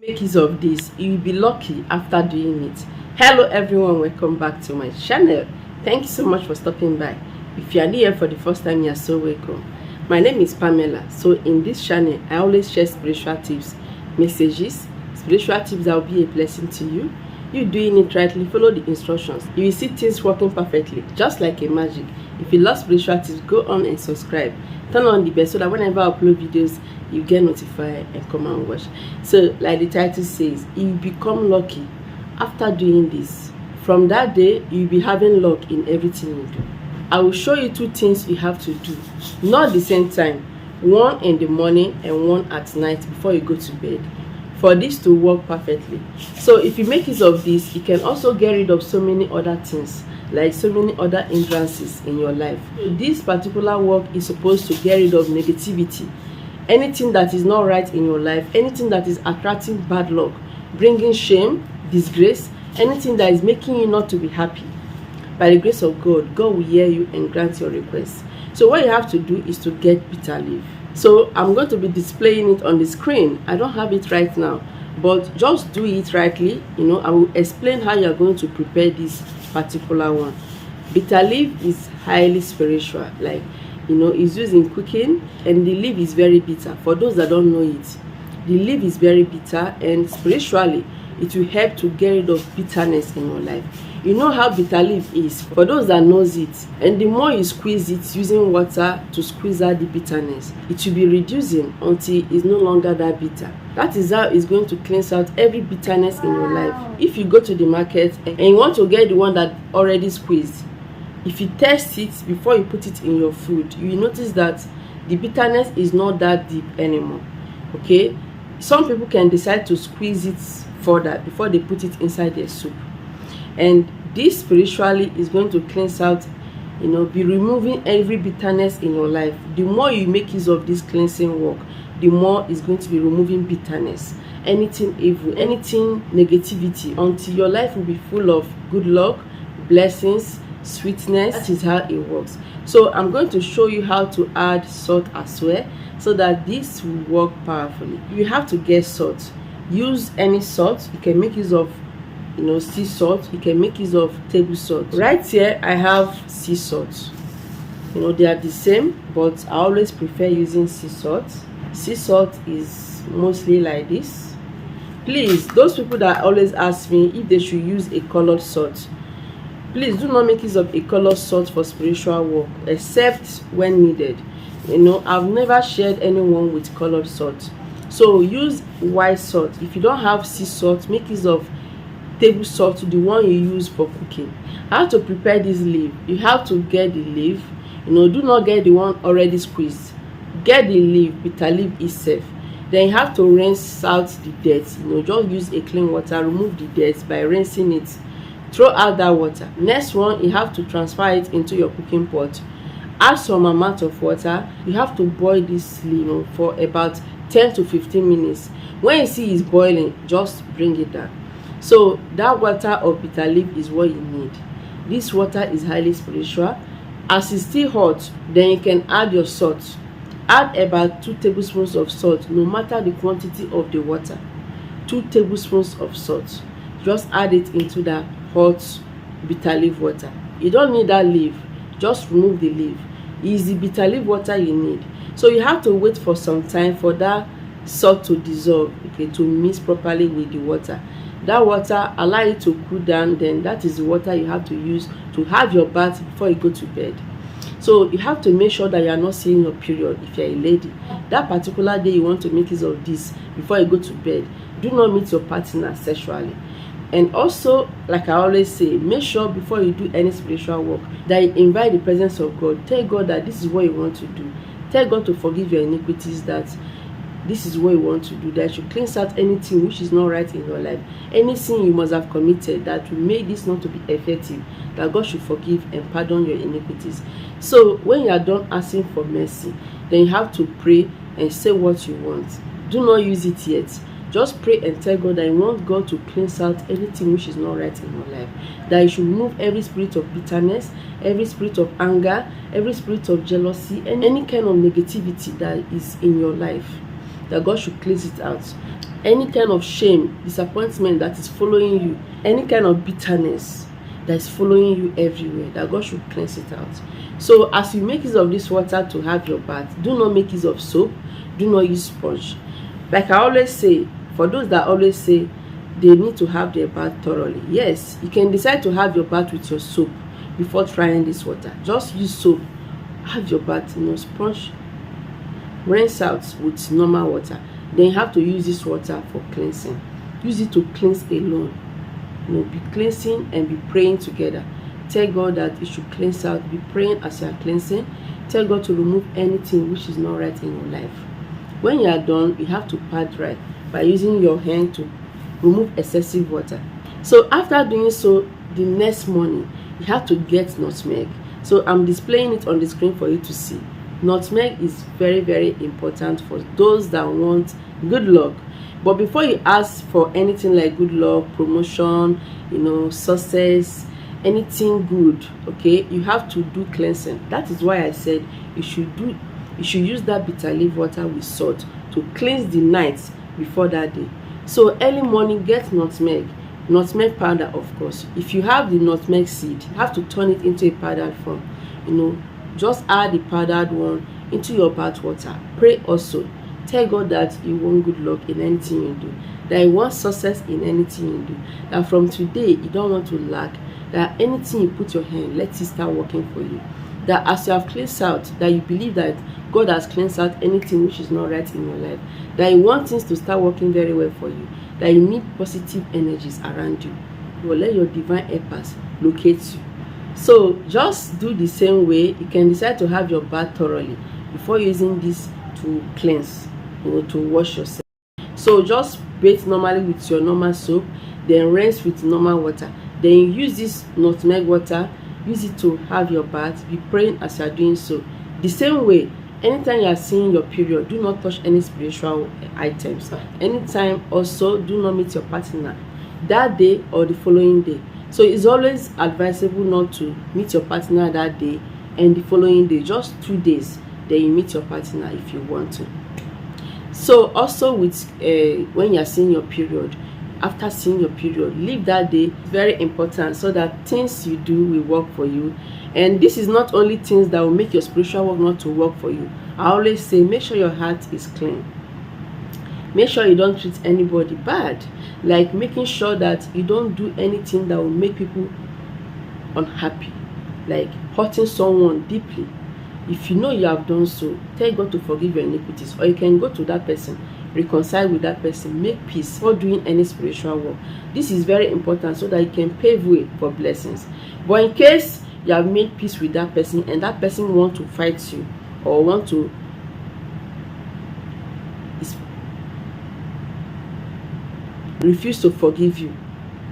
Make use of this, you'll be lucky after doing it. Hello everyone, welcome back to my channel. Thank you so much for stopping by. If you are new here for the first time, you are so welcome. My name is Pamela. So in this channel I always share spiritual tips, messages, spiritual tips that will be a blessing to you. You doing it rightly, follow the instructions, you will see things working perfectly, just like a magic. If you love spiritual tips, go on and subscribe, turn on the bell so that whenever I upload videos you get notified and come and watch. So like the title says, you become lucky after doing this. From that day you'll be having luck in everything you do. I will show you two things you have to do, not the same time, one in the morning and one at night before you go to bed, for this to work perfectly. So if you make use of this, you can also get rid of so many other things, like so many other hindrances in your life. This particular work is supposed to get rid of negativity, anything that is not right in your life, anything that is attracting bad luck, bringing shame, disgrace, anything that is making you not to be happy. By the grace of God, God will hear you and grant your request. So what you have to do is to get bitter leaf. So I'm going to be displaying it on the screen. I don't have it right now, but just do it rightly. I will explain how you are going to prepare this particular one. Bitter leaf is highly spiritual, it's used in cooking, and the leaf is very bitter. For those that don't know it, the leaf is very bitter, and spiritually it will help to get rid of bitterness in your life. You know how bitter leaf is, for those that knows it, and the more you squeeze it using water to squeeze out the bitterness, it will be reducing until it's no longer that bitter. That is how it's going to cleanse out every bitterness in your life. If you go to the market and you want to get the one that already squeezed, if you test it before you put it in your food, you will notice that the bitterness is not that deep anymore. Okay, some people can decide to squeeze it further before they put it inside their soup, and this spiritually is going to cleanse out, be removing every bitterness in your life. The more you make use of this cleansing work, the more it's going to be removing bitterness, anything evil, anything negativity, until your life will be full of good luck, blessings, sweetness. That is how it works. So I'm going to show you how to add salt as well, so that this will work powerfully. You have to get salt. Use any salt. You can make use of sea salt, you can make use of table salt. Right here I have sea salt. They are the same, but I always prefer using sea salt. Sea salt is mostly like this. Please, those people that always ask me if they should use a colored salt, please do not make use of a colored salt for spiritual work, except when needed. I've never shared anyone with colored salt. So use white salt. If you don't have sea salt, make use of table salt, the one you use for cooking. How to prepare this leaf? You have to get the leaf. Do not get the one already squeezed. Get the leaf, bitter leaf itself. Then you have to rinse out the dirt. Just use a clean water, remove the dirt by rinsing it. Throw out that water. Next one, you have to transfer it into your cooking pot. Add some amount of water. You have to boil this leaf for about 10 to 15 minutes. When you see it's boiling, just bring it down. So that water of bitter leaf is what you need. This water is highly spiritual. As it's still hot, then you can add your salt. Add about 2 tablespoons of salt, no matter the quantity of the water. 2 tablespoons of salt. Just add it into that hot bitter leaf water. You don't need that leaf, just remove the leaf. It's the bitter leaf water you need. So you have to wait for some time for that salt to dissolve, to mix properly with the water. That water, allow it to cool down, then that is the water you have to use to have your bath before you go to bed. So you have to make sure that you are not seeing your period if you are a lady. That particular day you want to make use of this before you go to bed. Do not meet your partner sexually. And also, like I always say, make sure before you do any spiritual work that you invite the presence of God. Tell God that this is what you want to do. Tell God to forgive your iniquities, that this is what you want to do, that you cleanse out anything which is not right in your life, any sin you must have committed that will make this not to be effective, that God should forgive and pardon your iniquities. So when you are done asking for mercy, then you have to pray and say what you want. Do not use it yet. Just pray and tell God that you want God to cleanse out anything which is not right in your life, that you should remove every spirit of bitterness, every spirit of anger, every spirit of jealousy, and any kind of negativity that is in your life. that God should cleanse it out. Any kind of shame, disappointment that is following you, any kind of bitterness that is following you everywhere, that God should cleanse it out. So as you make use of this water to have your bath, do not make use of soap, do not use sponge. Like I always say, for those that always say they need to have their bath thoroughly, yes, you can decide to have your bath with your soap before trying this water. Just use soap, have your bath, sponge, rinse out with normal water. Then you have to use this water for cleansing. Use it to cleanse alone. Be cleansing and be praying together. Tell God that it should cleanse out. Be praying as you are cleansing. Tell God to remove anything which is not right in your life. When you are done, you have to pad right by using your hand to remove excessive water. So after doing so, the next morning you have to get nutmeg. So I'm displaying it on the screen for you to see. Nutmeg is very, very important for those that want good luck. But before you ask for anything like good luck, promotion, success, anything good, okay, you have to do cleansing. That is why I said you should use that bitter leaf water with salt to cleanse the night before that day. So early morning, get nutmeg powder. Of course, if you have the nutmeg seed, you have to turn it into a powdered form. Just add the powdered one into your bath water. Pray also. Tell God that you want good luck in anything you do, that you want success in anything you do, that from today you don't want to lack, that anything you put your hand, let it start working for you. That as you have cleansed out, that you believe that God has cleansed out anything which is not right in your life, that you want things to start working very well for you, that you need positive energies around you. You will let your divine helpers locate you. So just do the same way. You can decide to have your bath thoroughly before using this to cleanse, to wash yourself. So just bathe normally with your normal soap, then rinse with normal water. Then you use this nutmeg water, use it to have your bath. Be praying as you are doing so. The same way, anytime you are seeing your period, do not touch any spiritual items. Anytime also, do not meet your partner that day or the following day. So it's always advisable not to meet your partner that day and the following day, just 2 days. Then you meet your partner if you want to. So also with when you are seeing your period, after seeing your period, leave that day. It's very important so that things you do will work for you. And this is not only things that will make your spiritual work not to work for you. I always say, make sure your heart is clean. Make sure you don't treat anybody bad, like making sure that you don't do anything that will make people unhappy, like hurting someone deeply. If you know you have done so, tell God to forgive your iniquities, or you can go to that person, reconcile with that person, make peace before doing any spiritual work. This is very important so that you can pave way for blessings. But in case you have made peace with that person and that person want to fight you or want to refuse to forgive you,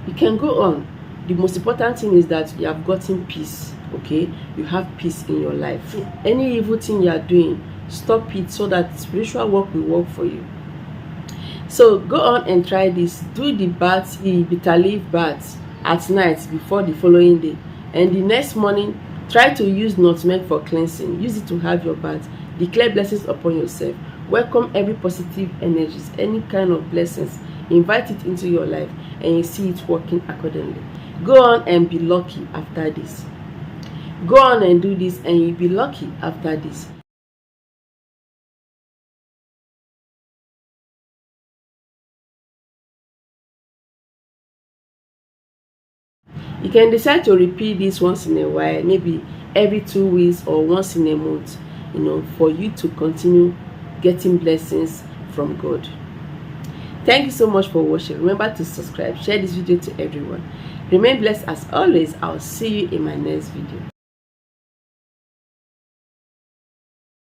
you can go on. The most important thing is that you have gotten peace. Okay, you have peace in your life. Any evil thing you are doing, stop it so that spiritual work will work for you. So go on and try this. Do the bath, the bitter leaf bath at night before the following day, and the next morning try to use nutmeg for cleansing. Use it to have your bath. Declare blessings upon yourself. Welcome every positive energies, any kind of blessings. Invite it into your life and you see it working accordingly. Go on and be lucky after this. Go on and do this and you'll be lucky after this. You can decide to repeat this once in a while, maybe every 2 weeks or once in a month, for you to continue getting blessings from God. Thank you so much for watching. Remember to subscribe, share this video to everyone. Remain blessed as always. I'll see you in my next video.